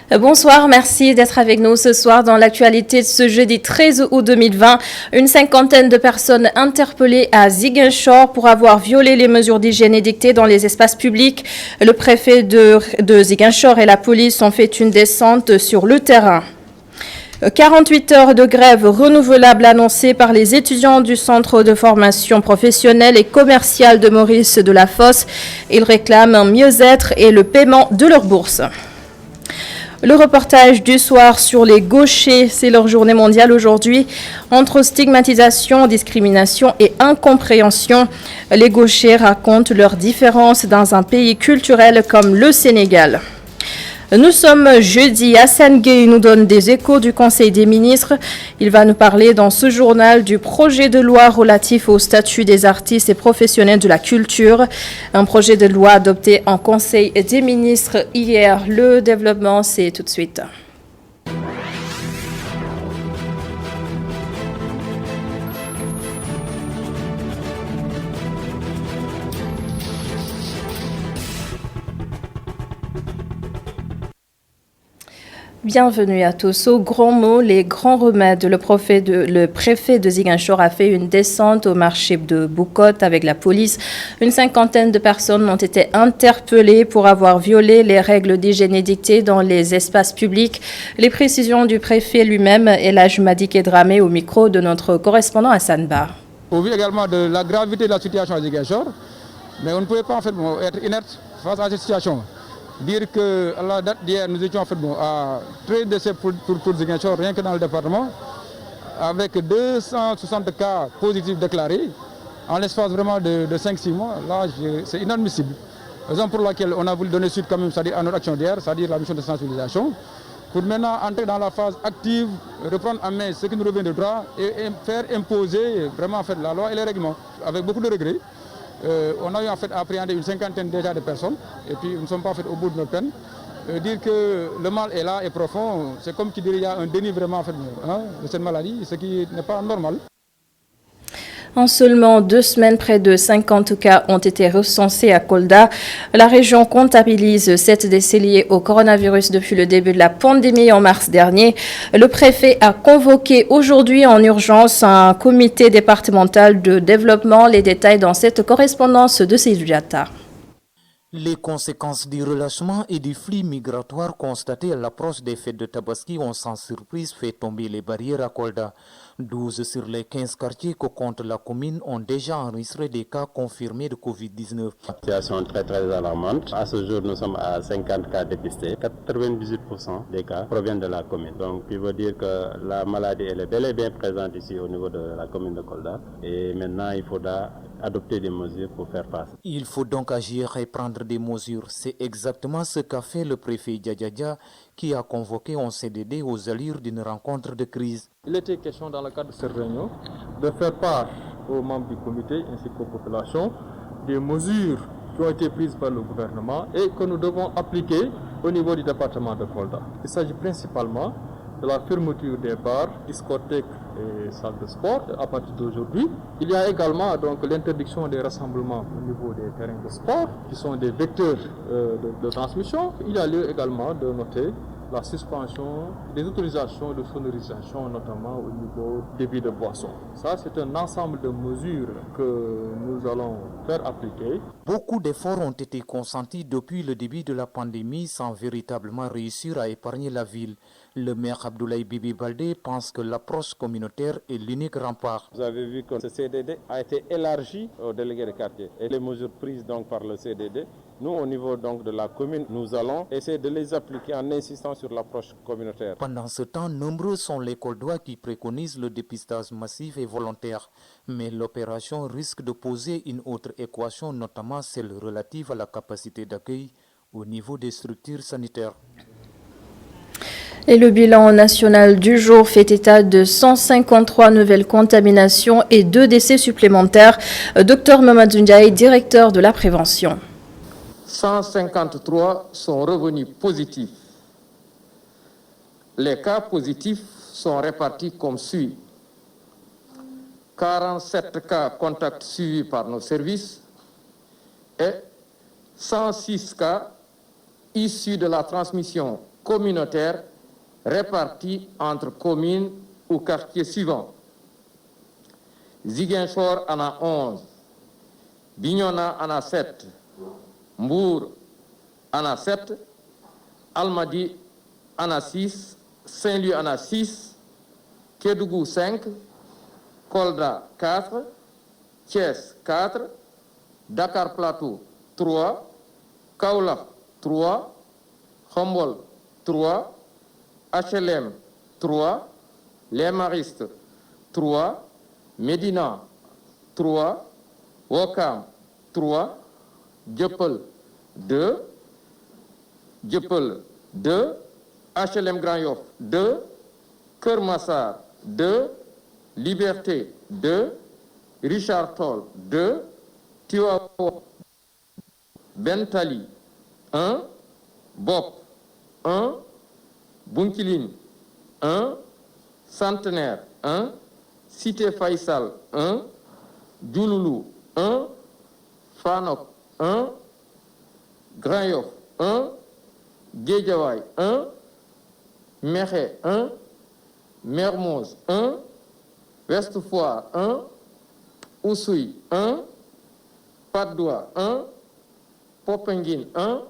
Bonsoir, merci d'être avec nous ce soir dans l'actualité de ce jeudi 13 août 2020. Une cinquantaine de personnes interpellées à Ziguinchor pour avoir violé les mesures d'hygiène édictées dans les espaces publics. Le préfet de Ziguinchor et la police ont fait une descente sur le terrain. 48 heures de grève renouvelable annoncée par les étudiants du Centre de formation professionnelle et commerciale de Maurice Delafosse. Ils réclament un mieux-être et le paiement de leur bourse. Le reportage du soir sur les gauchers, c'est leur journée mondiale aujourd'hui. Entre stigmatisation, discrimination et incompréhension, les gauchers racontent leurs différences dans un pays culturel comme le Sénégal. Nous sommes jeudi. Hassan Gueye nous donne des échos du Conseil des ministres. Il va nous parler dans ce journal du projet de loi relatif au statut des artistes et professionnels de la culture. Un projet de loi adopté en Conseil des ministres hier. Le développement, c'est tout de suite. Bienvenue à tous. Au grand mot, les grands remèdes. Le préfet de Ziguinchor a fait une descente au marché de Boucotte avec la police. Une cinquantaine de personnes ont été interpellées pour avoir violé les règles d'hygiène édictées dans les espaces publics. Les précisions du préfet lui-même et l'âge Madike Dramé au micro de notre correspondant Hassan Bar. Au vu également de la gravité de la situation à Ziguinchor, mais on ne pouvait pas en fait être inerte face à cette situation. Dire qu'à la date d'hier, nous étions en fait à 13 décès pour Ziguinchor, rien que dans le département, avec 260 cas positifs déclarés, en l'espace vraiment de 5-6 mois, là, c'est inadmissible. Raison pour laquelle on a voulu donner suite quand même, c'est-à-dire à notre action d'hier, c'est-à-dire la mission de sensibilisation, pour maintenant entrer dans la phase active, reprendre en main ce qui nous revient de droit et faire imposer vraiment en fait la loi et les règlements, avec beaucoup de regrets. On a eu en fait à appréhender une cinquantaine déjà de personnes et puis nous ne sommes pas en fait au bout de notre peine. Dire que le mal est là et profond, c'est comme qui dirait il y a un déni vraiment en fait, de cette maladie, ce qui n'est pas normal. En seulement 2 semaines, près de 50 cas ont été recensés à Kolda. La région comptabilise 7 décès liés au coronavirus depuis le début de la pandémie en mars dernier. Le préfet a convoqué aujourd'hui en urgence un comité départemental de développement. Les détails dans cette correspondance de Seydoudiata. Les conséquences du relâchement et du flux migratoire constatés à l'approche des fêtes de Tabaski ont sans surprise fait tomber les barrières à Kolda. 12 sur les 15 quartiers que compte la commune ont déjà enregistré des cas confirmés de Covid-19. Situation très alarmante. À ce jour, nous sommes à 50 cas dépistés. 98% des cas proviennent de la commune. Donc, il veut dire que la maladie elle est bel et bien présente ici au niveau de la commune de Kolda. Et maintenant, il faudra adopter des mesures pour faire face. Il faut donc agir et prendre des mesures. C'est exactement ce qu'a fait le préfet Djadjadja qui a convoqué un CDD aux allures d'une rencontre de crise. Il était question dans le cadre de cette réunion de faire part aux membres du comité ainsi qu'aux populations des mesures qui ont été prises par le gouvernement et que nous devons appliquer au niveau du département de Kolda. Il s'agit principalement de la fermeture des bars, discothèques et salles de sport à partir d'aujourd'hui. Il y a également donc l'interdiction des rassemblements au niveau des terrains de sport qui sont des vecteurs de transmission. Il y a lieu également de noter la suspension des autorisations de sonorisation, notamment au niveau des débits de boissons. Ça, c'est un ensemble de mesures que nous allons faire appliquer. Beaucoup d'efforts ont été consentis depuis le début de la pandémie sans véritablement réussir à épargner la ville. Le maire Abdoulaye Bibi Baldé pense que l'approche communautaire est l'unique rempart. Vous avez vu que ce CDD a été élargi aux délégués de quartier et les mesures prises donc par le CDD, nous au niveau donc de la commune, nous allons essayer de les appliquer en insistant sur l'approche communautaire. Pendant ce temps, nombreux sont les Koldois qui préconisent le dépistage massif et volontaire. Mais l'opération risque de poser une autre équation, notamment celle relative à la capacité d'accueil au niveau des structures sanitaires. Et le bilan national du jour fait état de 153 nouvelles contaminations et 2 décès supplémentaires. Dr Mamadou Ndiaye, directeur de la prévention. 153 sont revenus positifs. Les cas positifs sont répartis comme suit. 47 cas contacts suivis par nos services et 106 cas issus de la transmission communautaires répartis entre communes ou quartiers suivants. Ziguinchor en a 11, Bignona en a 7, Mbour en a 7, Almadies en a 6, Saint-Louis en a 6, Kédougou 5, Kolda 4, Thiès 4, Dakar Plateau 3, Kaolack 3, Khombol 3, HLM 3, Les Maristes 3, Médina 3, Ouakam 3, Dieuppeul 2, HLM Grand Yoff 2, Keur Massar 2, Liberté 2, Richard Toll 2, Tivaouane, Bentali 1, Bop 1, Bounkiling 1, Centenaire 1, Cité Faïsal 1, Diouloulou 1, Fanok 1, Grand Yoff 1, Guédiawaye 1, Mékhé 1, Mermoz 1, Ouest Foire 1, Oussouye 1, Patte d'Oie 1, Popenguine 1,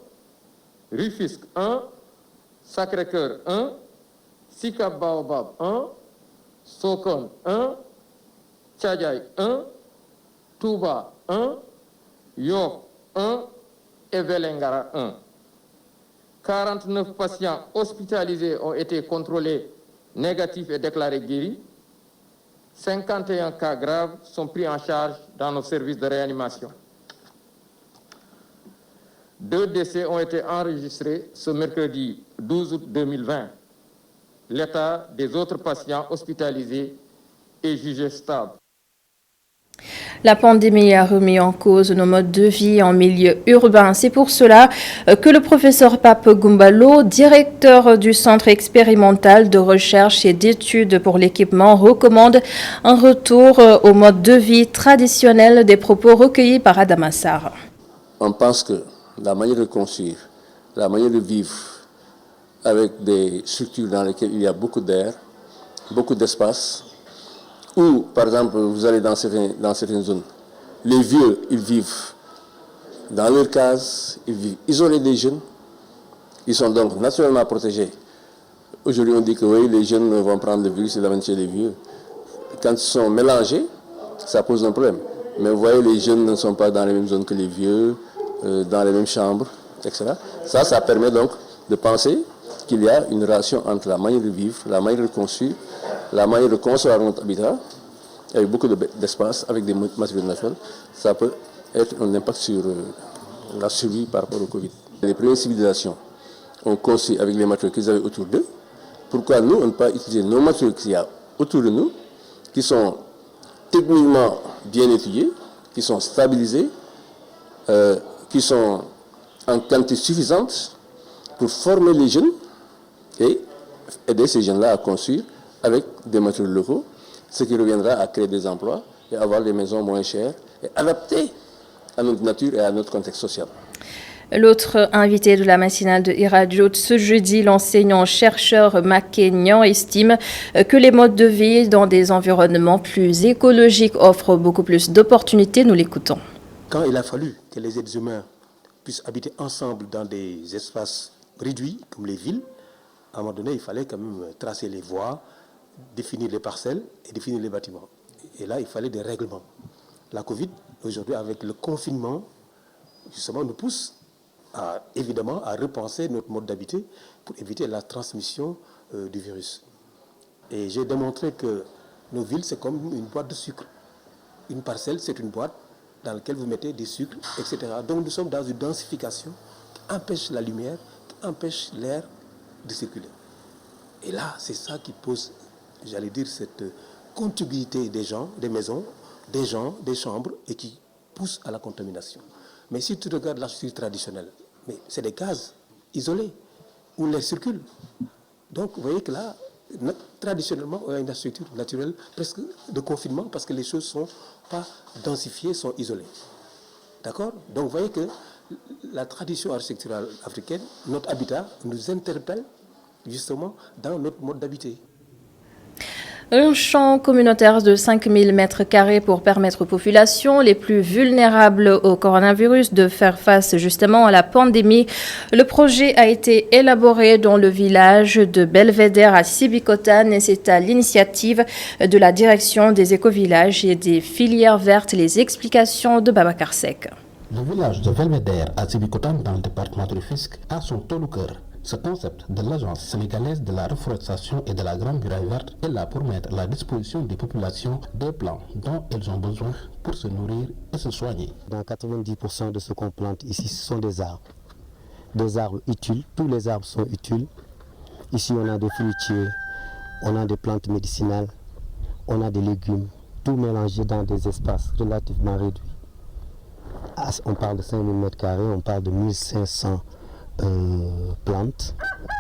Rufisque 1, Sacré-Cœur 1, Sicap Baobab 1, Sokone 1, Thiadiaye 1, Touba 1, Yoff 1 et Vélingara 1. 49 patients hospitalisés ont été contrôlés négatifs et déclarés guéris. 51 cas graves sont pris en charge dans nos services de réanimation. 2 décès ont été enregistrés ce mercredi 12 août 2020. L'état des autres patients hospitalisés est jugé stable. La pandémie a remis en cause nos modes de vie en milieu urbain. C'est pour cela que le professeur Pape Goumbalo, directeur du Centre expérimental de recherche et d'études pour l'équipement, recommande un retour au mode de vie traditionnel, des propos recueillis par Adama Sarr. On pense que la manière de construire, la manière de vivre avec des structures dans lesquelles il y a beaucoup d'air, beaucoup d'espace, ou, par exemple, vous allez dans certaines zones, les vieux, ils vivent dans leur case, ils vivent isolés des jeunes, ils sont donc naturellement protégés. Aujourd'hui, on dit que oui, les jeunes vont prendre le virus et l'amener chez les vieux. Quand ils sont mélangés, ça pose un problème. Mais vous voyez, les jeunes ne sont pas dans les mêmes zones que les vieux, dans les mêmes chambres, etc. Ça permet donc de penser qu'il y a une relation entre la manière de vivre, la manière de construire, la manière de concevoir notre habitat, avec beaucoup d'espace, avec des matériaux naturels. Ça peut être un impact sur la survie par rapport au Covid. Les premières civilisations ont construit avec les matériaux qu'ils avaient autour d'eux. Pourquoi nous, on ne peut pas utiliser nos matériaux qu'il y a autour de nous, qui sont techniquement bien étudiés, qui sont stabilisés, qui sont en quantité suffisante pour former les jeunes et aider ces jeunes-là à construire avec des matériaux locaux, ce qui reviendra à créer des emplois et avoir des maisons moins chères et adaptées à notre nature et à notre contexte social. L'autre invité de la matinale de Iradiot ce jeudi, l'enseignant-chercheur Makenyan, estime que les modes de vie dans des environnements plus écologiques offrent beaucoup plus d'opportunités. Nous l'écoutons. Quand il a fallu que les êtres humains puissent habiter ensemble dans des espaces réduits, comme les villes, à un moment donné, il fallait quand même tracer les voies, définir les parcelles et définir les bâtiments. Et là, il fallait des règlements. La Covid, aujourd'hui, avec le confinement, justement, nous pousse évidemment à repenser notre mode d'habiter pour éviter la transmission du virus. Et j'ai démontré que nos villes, c'est comme une boîte de sucre. Une parcelle, c'est une boîte dans laquelle vous mettez des sucres, etc. Donc nous sommes dans une densification qui empêche la lumière, qui empêche l'air de circuler. Et là, c'est ça qui pose, j'allais dire, cette contiguïté des gens, des maisons, des chambres, et qui pousse à la contamination. Mais si tu regardes la structure traditionnelle, mais c'est des cases isolées où l'air circule. Donc vous voyez que là, traditionnellement, on a une structure naturelle presque de confinement parce que les choses ne sont pas densifiées, sont isolées. D'accord? Donc vous voyez que la tradition architecturale africaine, notre habitat, nous interpelle justement dans notre mode d'habiter. Un champ communautaire de 5000 mètres carrés pour permettre aux populations les plus vulnérables au coronavirus de faire face justement à la pandémie. Le projet a été élaboré dans le village de Belvédère à Sibikotan et c'est à l'initiative de la direction des écovillages et des filières vertes. Les explications de Babacar Seck. Le village de Belvédère à Sibikotan dans le département de Rufisque a son taux cœur. Ce concept de l'Agence sénégalaise de la reforestation et de la Grande Muraille Verte est là pour mettre à la disposition des populations des plants dont elles ont besoin pour se nourrir et se soigner. Dans 90% de ce qu'on plante ici, ce sont des arbres utiles. Tous les arbres sont utiles. Ici, on a des fruitiers, on a des plantes médicinales, on a des légumes, tout mélangé dans des espaces relativement réduits. On parle de 5000 m², on parle de 1500 plantes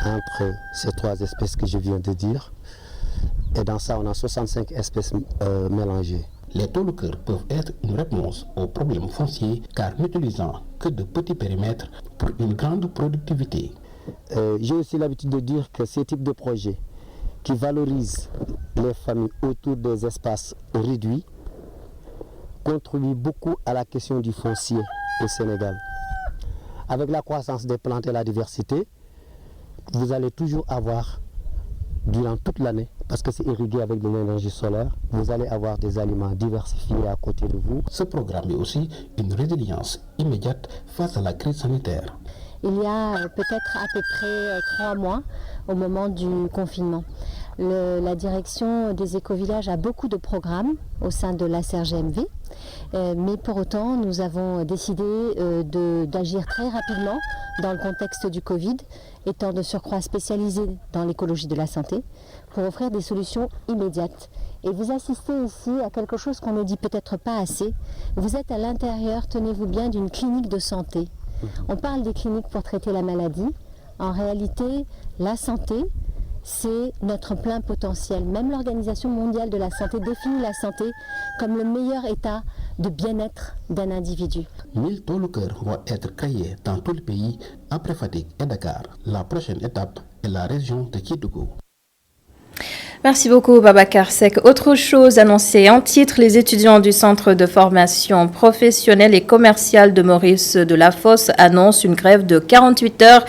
entre ces trois espèces que je viens de dire. Et dans ça, on a 65 espèces mélangées. Les taux de cœur peuvent être une réponse aux problèmes fonciers car n'utilisant que de petits périmètres pour une grande productivité. J'ai aussi l'habitude de dire que ces types de projets qui valorisent les familles autour des espaces réduits contribuent beaucoup à la question du foncier au Sénégal. Avec la croissance des plantes et la diversité, vous allez toujours avoir, durant toute l'année, parce que c'est irrigué avec de l'énergie solaire, vous allez avoir des aliments diversifiés à côté de vous. Ce programme est aussi une résilience immédiate face à la crise sanitaire. Il y a peut-être à peu près 3 mois, au moment du confinement. La direction des écovillages a beaucoup de programmes au sein de la CRGMV, mais pour autant nous avons décidé d'agir très rapidement dans le contexte du Covid, étant de surcroît spécialisé dans l'écologie de la santé, pour offrir des solutions immédiates. Et vous assistez ici à quelque chose qu'on ne dit peut-être pas assez. Vous êtes à l'intérieur, tenez-vous bien, d'une clinique de santé. On parle des cliniques pour traiter la maladie. En réalité, la santé, c'est notre plein potentiel. Même l'Organisation mondiale de la santé définit la santé comme le meilleur état de bien-être d'un individu. 1000 taux de cœur vont être créés dans tout le pays après Fatick et Dakar. La prochaine étape est la région de Kédougou. Merci beaucoup Babacar Seck. Autre chose annoncée en titre, les étudiants du Centre de formation professionnelle et commerciale de Maurice Delafosse annoncent une grève de 48 heures.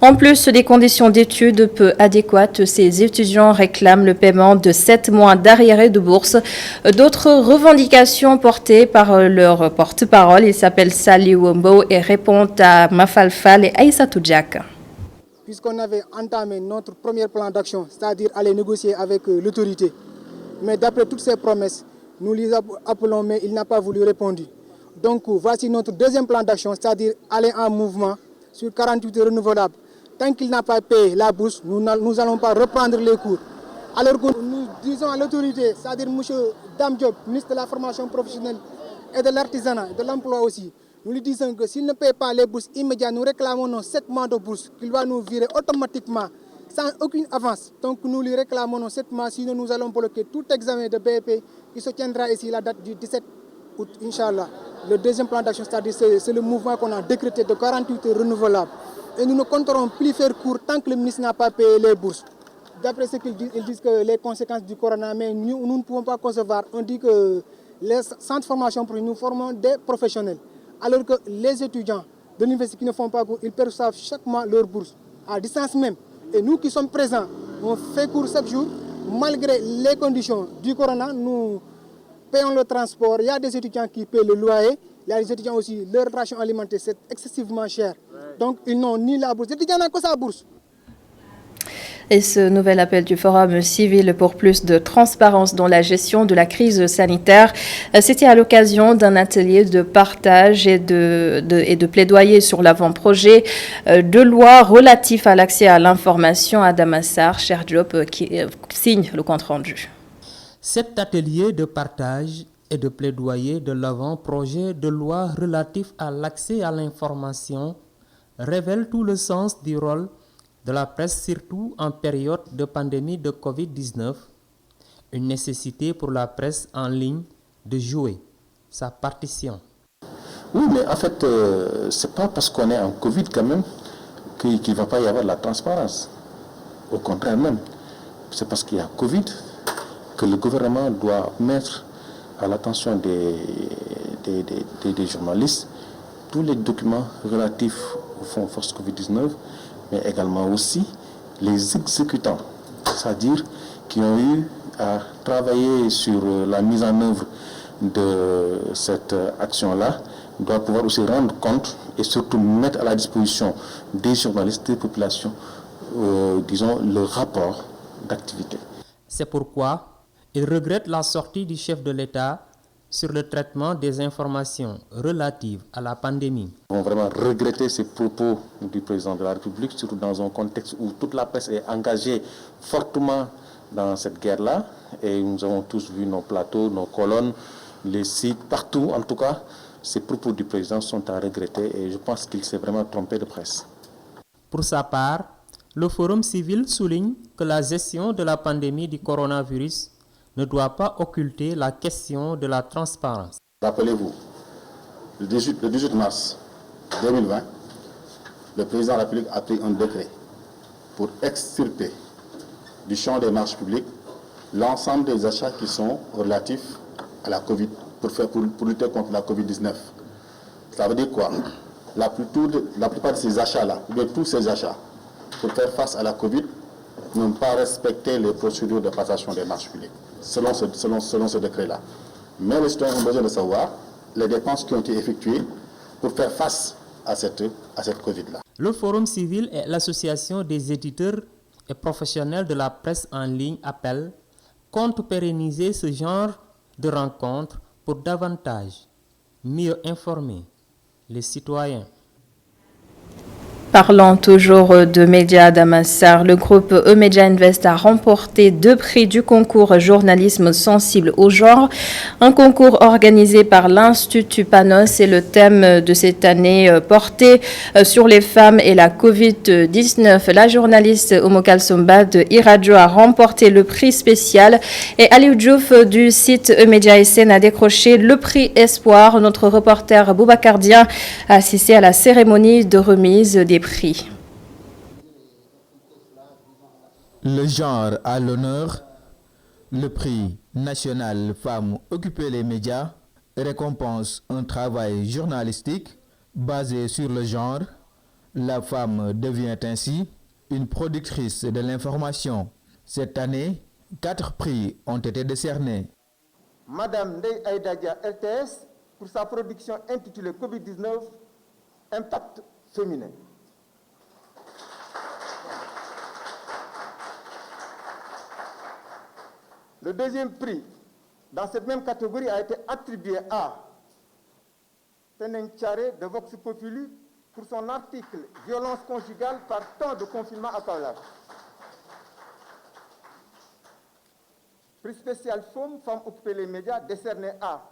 En plus des conditions d'études peu adéquates, ces étudiants réclament le paiement de 7 mois d'arriérés de bourse. D'autres revendications portées par leur porte-parole, il s'appelle Sali Wombo et répond à Mafalfal et Aïssatou Diak. Puisqu'on avait entamé notre premier plan d'action, c'est-à-dire aller négocier avec l'autorité. Mais d'après toutes ces promesses, nous les appelons, mais il n'a pas voulu répondre. Donc voici notre deuxième plan d'action, c'est-à-dire aller en mouvement sur 48 heures renouvelables. Tant qu'il n'a pas payé la bourse, nous n'allons pas reprendre les cours. Alors que nous disons à l'autorité, c'est-à-dire M. Dame Diop, ministre de la formation professionnelle et de l'artisanat, de l'emploi aussi, nous lui disons que s'il ne paye pas les bourses immédiates, nous réclamons nos 7 mois de bourse, qu'il va nous virer automatiquement, sans aucune avance. Donc nous lui réclamons nos 7 mois, sinon nous allons bloquer tout examen de BEP qui se tiendra ici la date du 17 août, Inch'Allah. Le deuxième plan d'action, c'est-à-dire c'est le mouvement qu'on a décrété de 48 heures renouvelables. Et nous ne compterons plus faire court tant que le ministre n'a pas payé les bourses. D'après ce qu'ils disent, ils disent que les conséquences du corona, mais nous ne pouvons pas concevoir. On dit que les centres de formation, nous formons des professionnels. Alors que les étudiants de l'université qui ne font pas cours, ils perçoivent chaque mois leur bourse, à distance même. Et nous qui sommes présents, on fait cours chaque jour, malgré les conditions du corona, nous payons le transport. Il y a des étudiants qui paient le loyer, il y a des étudiants aussi, leur ration alimentaire, c'est excessivement cher. Donc ils n'ont ni la bourse, les étudiants n'ont que sa bourse. Et ce nouvel appel du Forum civil pour plus de transparence dans la gestion de la crise sanitaire, c'était à l'occasion d'un atelier de partage et de plaidoyer sur l'avant-projet de loi relatif à l'accès à l'information. Adam Assar, Cher Diop, qui signe le compte-rendu. Cet atelier de partage et de plaidoyer de l'avant-projet de loi relatif à l'accès à l'information révèle tout le sens du rôle de la presse, surtout en période de pandémie de Covid-19, une nécessité pour la presse en ligne de jouer sa partition. Oui, mais en fait, c'est pas parce qu'on est en Covid quand même qu'il ne va pas y avoir de la transparence. Au contraire même, c'est parce qu'il y a Covid que le gouvernement doit mettre à l'attention des journalistes tous les documents relatifs au fonds Force Covid-19, mais également aussi les exécutants, c'est-à-dire qui ont eu à travailler sur la mise en œuvre de cette action-là, doivent pouvoir aussi rendre compte et surtout mettre à la disposition des journalistes, des populations, disons, le rapport d'activité. C'est pourquoi il regrette la sortie du chef de l'État sur le traitement des informations relatives à la pandémie. Nous avons vraiment regretté ces propos du président de la République, surtout dans un contexte où toute la presse est engagée fortement dans cette guerre-là. Et nous avons tous vu nos plateaux, nos colonnes, les sites, partout en tout cas. Ces propos du président sont à regretter et je pense qu'il s'est vraiment trompé de presse. Pour sa part, le Forum civil souligne que la gestion de la pandémie du coronavirus ne doit pas occulter la question de la transparence. Rappelez-vous, le 18 mars 2020, le président de la République a pris un décret pour extirper du champ des marches publiques l'ensemble des achats qui sont relatifs à la Covid, pour lutter contre la Covid-19. Ça veut dire quoi? La plupart de ces achats-là, ou bien tous ces achats, pour faire face à la Covid, n'ont pas respecté les procédures de passation des marches publiques, selon ce décret-là. Mais les citoyens ont besoin de savoir les dépenses qui ont été effectuées pour faire face à cette Covid-là. Le Forum civil et l'Association des éditeurs et professionnels de la presse en ligne appellent compte pérenniser ce genre de rencontres pour davantage mieux informer les citoyens. Parlant toujours de médias d'Amassar, le groupe E-Media Invest a remporté 2 prix du concours journalisme sensible au genre, un concours organisé par l'Institut Panos et le thème de cette année porté sur les femmes et la Covid-19. La journaliste Omo Kalsomba de iRadio a remporté le prix spécial et Aliou Diouf du site E-Media SN a décroché le prix Espoir. Notre reporter Boubacar Dien a assisté à la cérémonie de remise des prix. Le genre à l'honneur, le prix national Femmes occuper les médias récompense un travail journalistique basé sur le genre. La femme devient ainsi une productrice de l'information. Cette année, 4 prix ont été décernés. Madame Ndeye Aïda Dia RTS pour sa production intitulée Covid-19, Impact féminin. Le deuxième prix dans cette même catégorie a été attribué à Teneng Tchare de Vox Populi pour son article « Violence conjugale par temps de confinement à Kaolack ». Prix spécial Femmes occuper les médias décerné à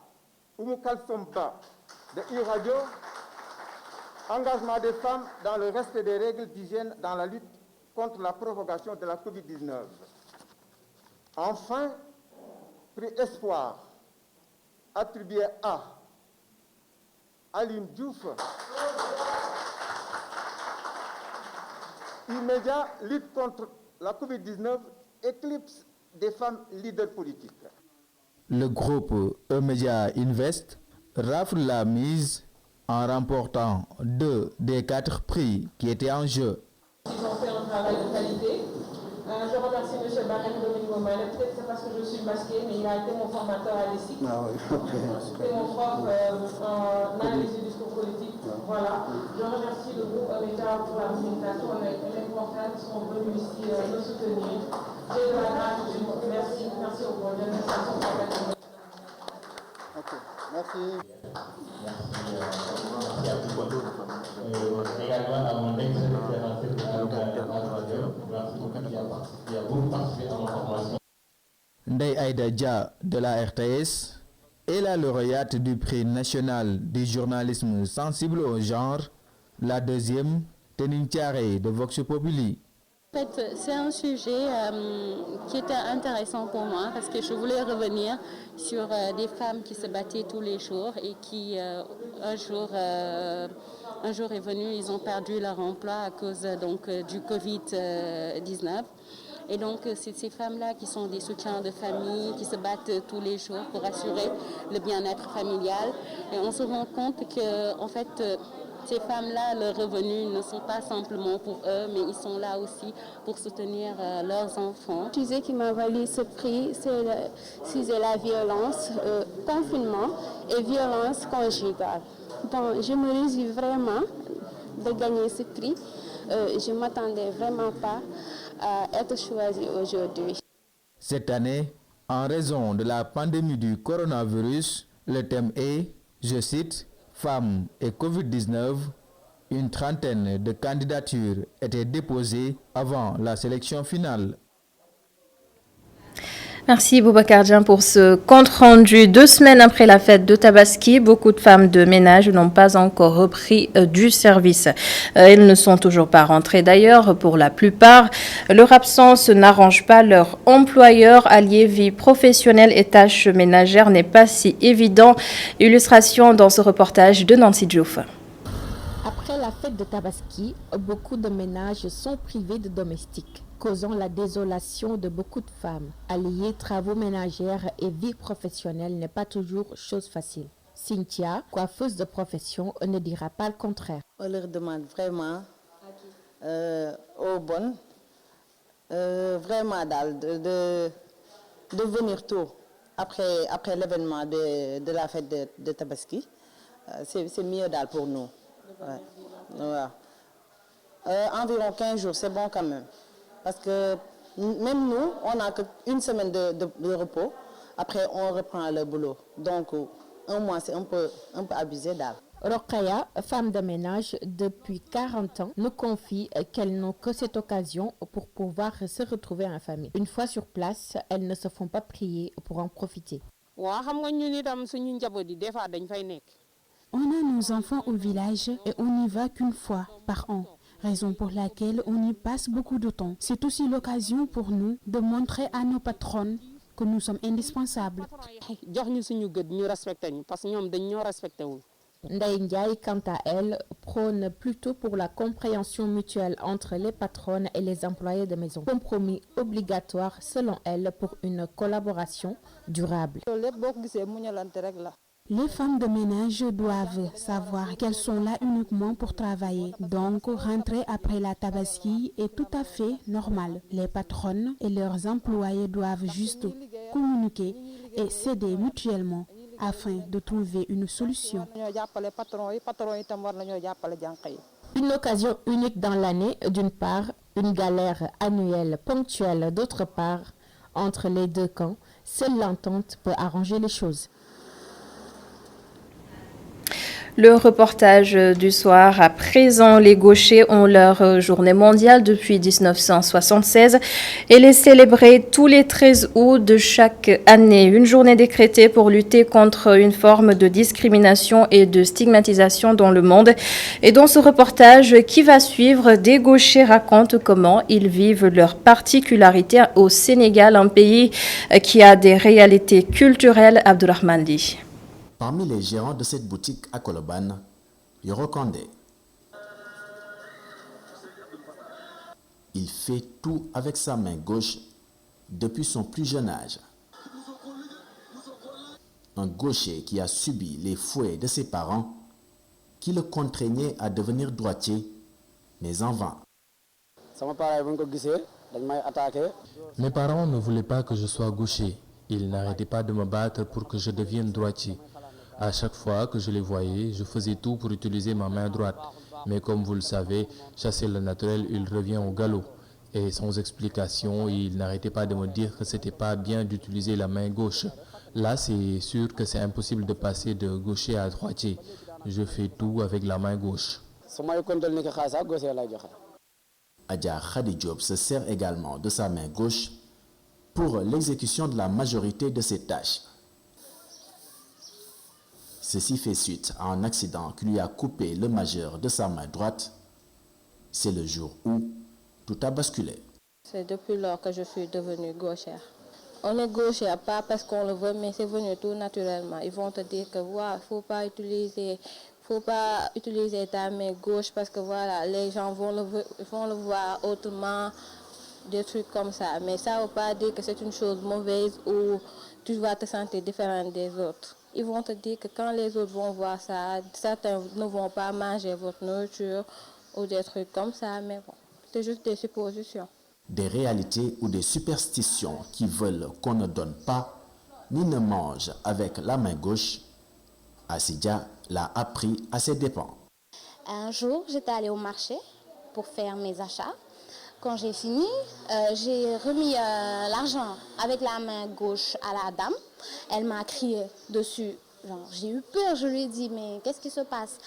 Oumou Kalsomba de iRadio, engagement des femmes dans le respect des règles d'hygiène dans la lutte contre la propagation de la Covid-19. Enfin, prix Espoir, attribué à Aliou Diouf, immédiat lutte contre la Covid-19, éclipse des femmes leaders politiques. Le groupe E-Media Invest rafle la mise en remportant 2 des 4 prix qui étaient en jeu. Ils ont fait un travail de qualité. Je remercie M. Barret Dominique Momale. Peut-être c'est parce que je suis masquée, mais il a été mon formateur à l'ESIC. C'était mon prof en analyse du discours politique. Voilà. Je remercie le groupe E-Media pour la communication. Elle est importante. Ils sont venus ici me soutenir. J'ai de la gratitude. Merci. Merci au gouvernement. Merci. Également à mon ex-secrétaire qui a beaucoup participé à ma formation. Ndeye Aïda Dia de la RTS est la lauréate du prix national du journalisme sensible au genre. La deuxième, Teneng Tchare de Vox Populi. En fait, c'est un sujet qui était intéressant pour moi parce que je voulais revenir sur des femmes qui se battaient tous les jours et qui un jour est venu, ils ont perdu leur emploi à cause du Covid-19. Et donc, c'est ces femmes-là qui sont des soutiens de famille, qui se battent tous les jours pour assurer le bien-être familial. Et on se rend compte que, en fait, ces femmes-là, leurs revenus ne sont pas simplement pour eux, mais ils sont là aussi pour soutenir leurs enfants. Le sujet qui m'a valu ce prix, c'est le sujet la violence, confinement et violence conjugale. Donc, je me réjouis vraiment de gagner ce prix. Je ne m'attendais vraiment pas à être choisie aujourd'hui. Cette année, en raison de la pandémie du coronavirus, le thème est, je cite, Femmes et Covid-19. Une trentaine de candidatures étaient déposées avant la sélection finale. Merci Boubacar Dian pour ce compte-rendu. 2 semaines après la fête de Tabaski, beaucoup de femmes de ménage n'ont pas encore repris du service. Elles ne sont toujours pas rentrées d'ailleurs pour la plupart. Leur absence n'arrange pas leur employeur. Allier vie professionnelle et tâches ménagères n'est pas si évident. Illustration dans ce reportage de Nancy Diouf. Après la fête de Tabaski, beaucoup de ménages sont privés de domestiques, causant la désolation de beaucoup de femmes. Allier travaux ménagères et vie professionnelle n'est pas toujours chose facile. Cynthia, coiffeuse de profession, ne dira pas le contraire. On leur demande vraiment aux bonnes, vraiment de venir tôt après l'événement de la fête de Tabaski. C'est mieux pour nous. Ouais. Ouais. Environ 15 jours, c'est bon quand même. Parce que même nous, on n'a qu'une semaine de repos. Après, on reprend le boulot. Donc, un mois, c'est un peu abusé d'âge. Rokhaya, femme de ménage depuis 40 ans, nous confie qu'elles n'ont que cette occasion pour pouvoir se retrouver en famille. Une fois sur place, elles ne se font pas prier pour en profiter. On a nos enfants au village et on n'y va qu'une fois par an, raison pour laquelle on y passe beaucoup de temps. C'est aussi l'occasion pour nous de montrer à nos patronnes que nous sommes indispensables. Ndaye Ndiaye, quant à elle, prône plutôt pour la compréhension mutuelle entre les patronnes et les employés de maison. Compromis obligatoire selon elle pour une collaboration durable. Les femmes de ménage doivent savoir qu'elles sont là uniquement pour travailler. Donc, rentrer après la Tabaski est tout à fait normal. Les patronnes et leurs employés doivent juste communiquer et s'aider mutuellement afin de trouver une solution. Une occasion unique dans l'année, d'une part, une galère annuelle ponctuelle d'autre part. Entre les deux camps, seule l'entente peut arranger les choses. Le reportage du soir. À présent, les gauchers ont leur journée mondiale depuis 1976. Elle est célébrée tous les 13 août de chaque année. Une journée décrétée pour lutter contre une forme de discrimination et de stigmatisation dans le monde. Et dans ce reportage qui va suivre, des gauchers racontent comment ils vivent leurs particularités au Sénégal, un pays qui a des réalités culturelles. Abdourahmane Li. Parmi les gérants de cette boutique à Colobane, Yoro Kandé. Il fait tout avec sa main gauche depuis son plus jeune âge. Un gaucher qui a subi les fouets de ses parents qui le contraignaient à devenir droitier, mais en vain. Mes parents ne voulaient pas que je sois gaucher. Ils n'arrêtaient pas de me battre pour que je devienne droitier. À chaque fois que je les voyais, je faisais tout pour utiliser ma main droite. Mais comme vous le savez, chasser le naturel, il revient au galop. Et sans explication, il n'arrêtait pas de me dire que c'était pas bien d'utiliser la main gauche. Là, c'est sûr que c'est impossible de passer de gaucher à droitier. Je fais tout avec la main gauche. Adja Khadi Diop se sert également de sa main gauche pour l'exécution de la majorité de ses tâches. Ceci fait suite à un accident qui lui a coupé le majeur de sa main droite. C'est le jour où tout a basculé. C'est depuis lors que je suis devenue gauchère. On est gauchère pas parce qu'on le veut, mais c'est venu tout naturellement. Ils vont te dire que voilà, faut pas utiliser ta main gauche parce que voilà, les gens vont le voir autrement. des trucs comme ça. Mais ça ne veut pas dire que c'est une chose mauvaise ou tu vas te sentir différent des autres. Ils vont te dire que quand les autres vont voir ça, certains ne vont pas manger votre nourriture ou des trucs comme ça, mais bon, c'est juste des suppositions. Des réalités ou des superstitions qui veulent qu'on ne donne pas ni ne mange avec la main gauche, Asidia l'a appris à ses dépens. Un jour, j'étais allée au marché pour faire mes achats. Quand j'ai fini, j'ai remis l'argent avec la main gauche à la dame. Elle m'a crié dessus. J'ai eu peur, je lui ai dit, mais qu'est-ce qui se passe?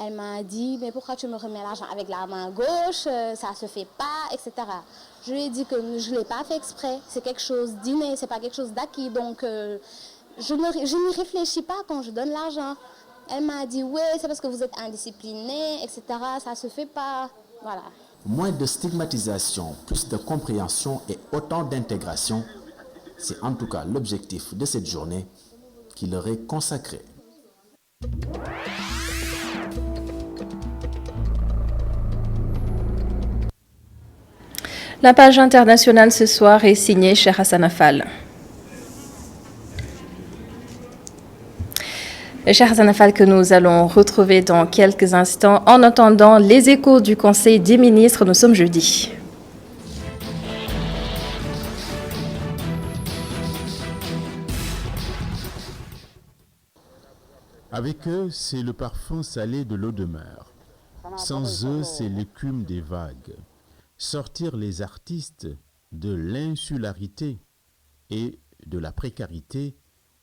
Elle m'a dit, mais pourquoi tu me remets l'argent avec la main gauche? Ça ne se fait pas, etc. Je lui ai dit que je ne l'ai pas fait exprès. C'est quelque chose d'inné, ce n'est pas quelque chose d'acquis. Donc, je n'y réfléchis pas quand je donne l'argent. Elle m'a dit, oui, c'est parce que vous êtes indiscipliné, etc. Ça ne se fait pas. Voilà. Moins de stigmatisation, plus de compréhension et autant d'intégration, c'est en tout cas l'objectif de cette journée qui leur est consacrée. La page internationale ce soir est signée Cheikh Hassan Affal. Cheikh Hassan Affal que nous allons retrouver dans quelques instants. En attendant les échos du Conseil des ministres, nous sommes jeudi. Avec eux, c'est le parfum salé de l'eau de mer. Sans eux, c'est l'écume des vagues. Sortir les artistes de l'insularité et de la précarité,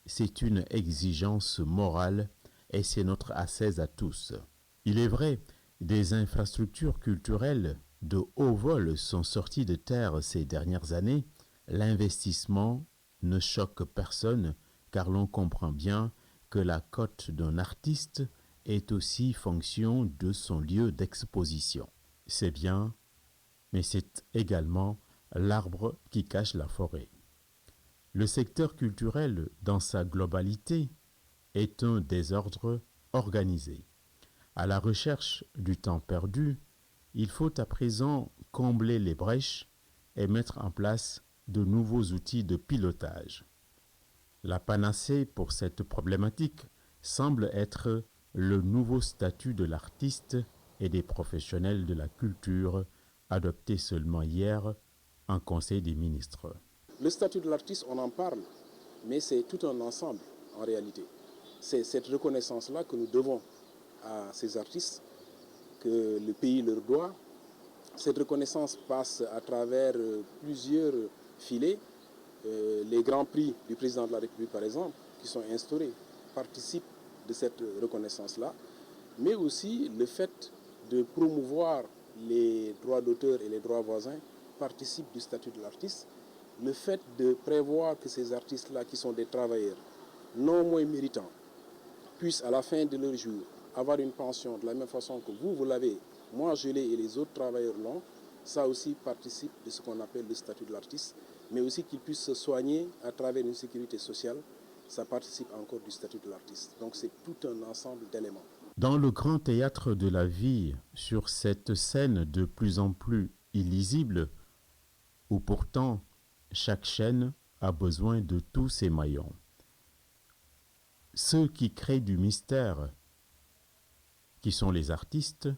c'est une exigence morale et c'est notre ascèse à tous. Il est vrai, des infrastructures culturelles de haut vol sont sorties de terre ces dernières années. L'investissement ne choque personne car l'on comprend bien que la cote d'un artiste est aussi fonction de son lieu d'exposition. C'est bien, mais c'est également l'arbre qui cache la forêt. Le secteur culturel, dans sa globalité, est un désordre organisé. À la recherche du temps perdu, il faut à présent combler les brèches et mettre en place de nouveaux outils de pilotage. La panacée pour cette problématique semble être le nouveau statut de l'artiste et des professionnels de la culture adopté seulement hier en Conseil des ministres. Le statut de l'artiste, on en parle, mais c'est tout un ensemble en réalité. C'est cette reconnaissance-là que nous devons à ces artistes, que le pays leur doit. Cette reconnaissance passe à travers plusieurs filets. Les grands prix du président de la République, par exemple, qui sont instaurés, participent de cette reconnaissance-là, mais aussi le fait de promouvoir les droits d'auteur et les droits voisins participe du statut de l'artiste. Le fait de prévoir que ces artistes-là, qui sont des travailleurs non moins méritants, puissent à la fin de leur jour avoir une pension de la même façon que vous l'avez, moi je l'ai et les autres travailleurs l'ont, ça aussi participe de ce qu'on appelle le statut de l'artiste, mais aussi qu'ils puissent se soigner à travers une sécurité sociale, ça participe encore du statut de l'artiste. Donc c'est tout un ensemble d'éléments. Dans le grand théâtre de la vie, sur cette scène de plus en plus illisible, où pourtant chaque chaîne a besoin de tous ses maillons, ceux qui créent du mystère, qui sont les artistes,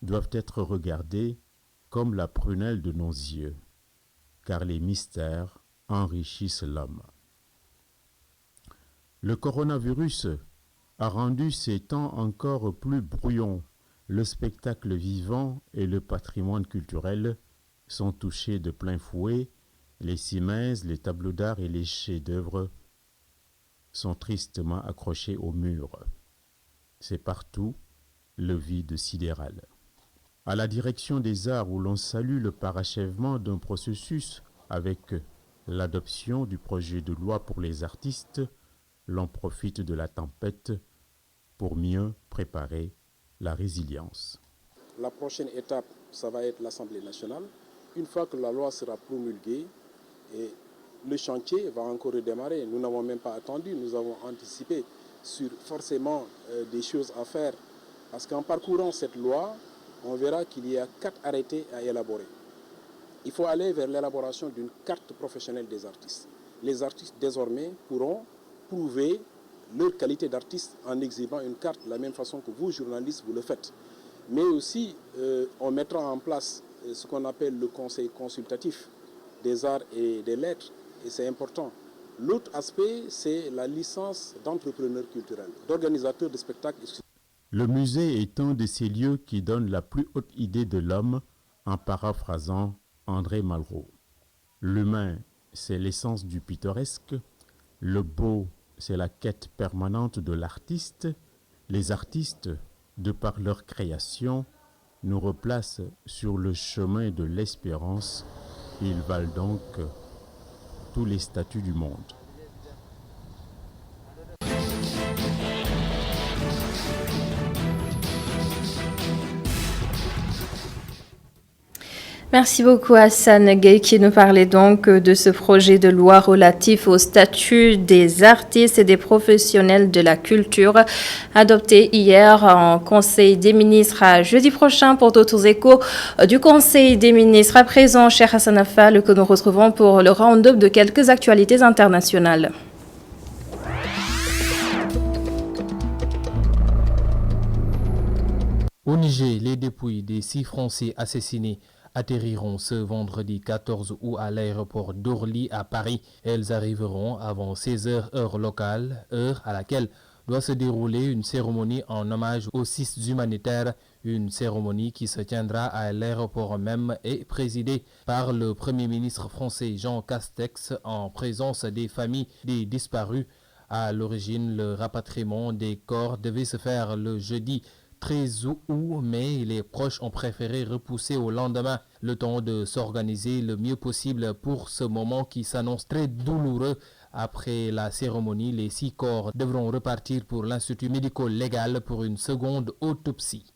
doivent être regardés comme la prunelle de nos yeux, car les mystères enrichissent l'homme. Le coronavirus a rendu ces temps encore plus brouillons. Le spectacle vivant et le patrimoine culturel sont touchés de plein fouet. Les cimaises, les tableaux d'art et les chefs-d'œuvre sont tristement accrochés au mur. C'est partout le vide sidéral. À la direction des arts, où l'on salue le parachèvement d'un processus avec l'adoption du projet de loi pour les artistes, l'on profite de la tempête pour mieux préparer la résilience. La prochaine étape, ça va être l'Assemblée nationale. Une fois que la loi sera promulguée, et le chantier va encore redémarrer. Nous n'avons même pas attendu, nous avons anticipé sur forcément des choses à faire. Parce qu'en parcourant cette loi, on verra qu'il y a 4 arrêtés à élaborer. il faut aller vers l'élaboration d'une carte professionnelle des artistes. Les artistes, désormais, pourront prouver leur qualité d'artiste en exhibant une carte de la même façon que vous, journalistes, vous le faites. Mais aussi, on mettra en place ce qu'on appelle le conseil consultatif des arts et des lettres, et c'est important. L'autre aspect, c'est la licence d'entrepreneur culturel, d'organisateur de spectacles. Le musée est un de ces lieux qui donne la plus haute idée de l'homme, en paraphrasant André Malraux. L'humain, c'est l'essence du pittoresque. Le beau, c'est la quête permanente de l'artiste. Les artistes, de par leur création, nous replacent sur le chemin de l'espérance. Ils valent donc tous les statuts du monde. Merci beaucoup Hassan Gueye qui nous parlait donc de ce projet de loi relatif au statut des artistes et des professionnels de la culture adopté hier en Conseil des ministres à jeudi prochain. Pour d'autres échos du Conseil des ministres, à présent, cher Hassan Affal, que nous retrouvons pour le round-up de quelques actualités internationales. Au Niger, les dépouilles des 6 Français assassinés atterriront ce vendredi 14 août à l'aéroport d'Orly à Paris. Elles arriveront avant 16h heure locale, heure à laquelle doit se dérouler une cérémonie en hommage aux 6 humanitaires, une cérémonie qui se tiendra à l'aéroport même et présidée par le Premier ministre français Jean Castex en présence des familles des disparus. À l'origine, le rapatriement des corps devait se faire le jeudi 13 août, mais les proches ont préféré repousser au lendemain, le temps de s'organiser le mieux possible pour ce moment qui s'annonce très douloureux. Après la cérémonie, les 6 corps devront repartir pour l'Institut médico-légal pour une seconde autopsie.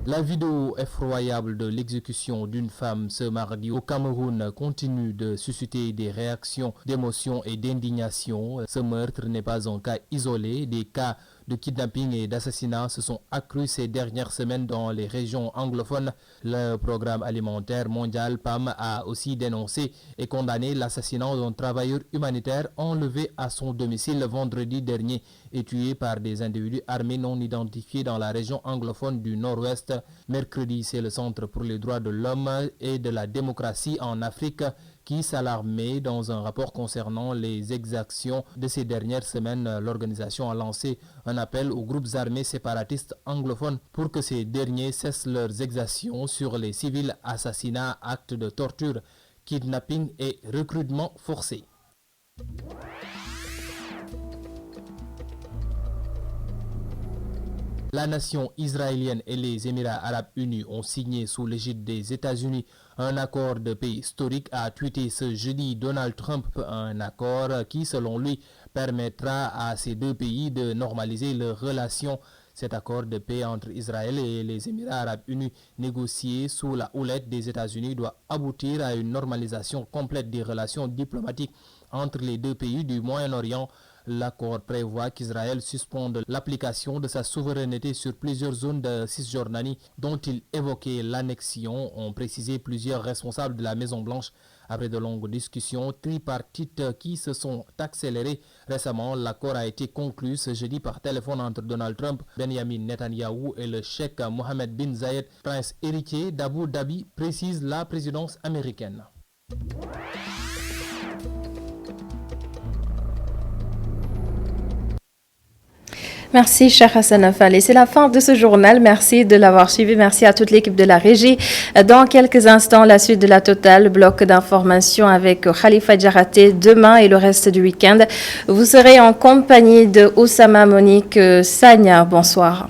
La vidéo effroyable de l'exécution d'une femme ce mardi au Cameroun continue de susciter des réactions d'émotion et d'indignation. Ce meurtre n'est pas un cas isolé. Des cas de kidnapping et d'assassinat se sont accrus ces dernières semaines dans les régions anglophones. Le programme alimentaire mondial PAM a aussi dénoncé et condamné l'assassinat d'un travailleur humanitaire enlevé à son domicile vendredi dernier et tué par des individus armés non identifiés dans la région anglophone du Nord-Ouest. Mercredi, c'est le Centre pour les droits de l'homme et de la démocratie en Afrique qui s'alarmait dans un rapport concernant les exactions de ces dernières semaines. L'organisation a lancé un appel aux groupes armés séparatistes anglophones pour que ces derniers cessent leurs exactions sur les civils, assassinats, actes de torture, kidnapping et recrutement forcé. La nation israélienne et les Émirats arabes unis ont signé sous l'égide des États-Unis un accord de paix historique, a tweeté ce jeudi Donald Trump, un accord qui, selon lui, permettra à ces deux pays de normaliser leurs relations. Cet accord de paix entre Israël et les Émirats arabes unis, négocié sous la houlette des États-Unis, doit aboutir à une normalisation complète des relations diplomatiques entre les deux pays du Moyen-Orient. L'accord prévoit qu'Israël suspende l'application de sa souveraineté sur plusieurs zones de Cisjordanie dont il évoquait l'annexion, ont précisé plusieurs responsables de la Maison-Blanche. Après de longues discussions tripartites qui se sont accélérées récemment, l'accord a été conclu ce jeudi par téléphone entre Donald Trump, Benjamin Netanyahou et le cheikh Mohammed bin Zayed, prince héritier d'Abu Dhabi, précise la présidence américaine. Merci, cher Hassan Affal. Et c'est la fin de ce journal. Merci de l'avoir suivi. Merci à toute l'équipe de la régie. Dans quelques instants, la suite de la totale, bloc d'information avec Khalifa Djaraté demain et le reste du week-end. Vous serez en compagnie de Oussama Monique Sagna. Bonsoir.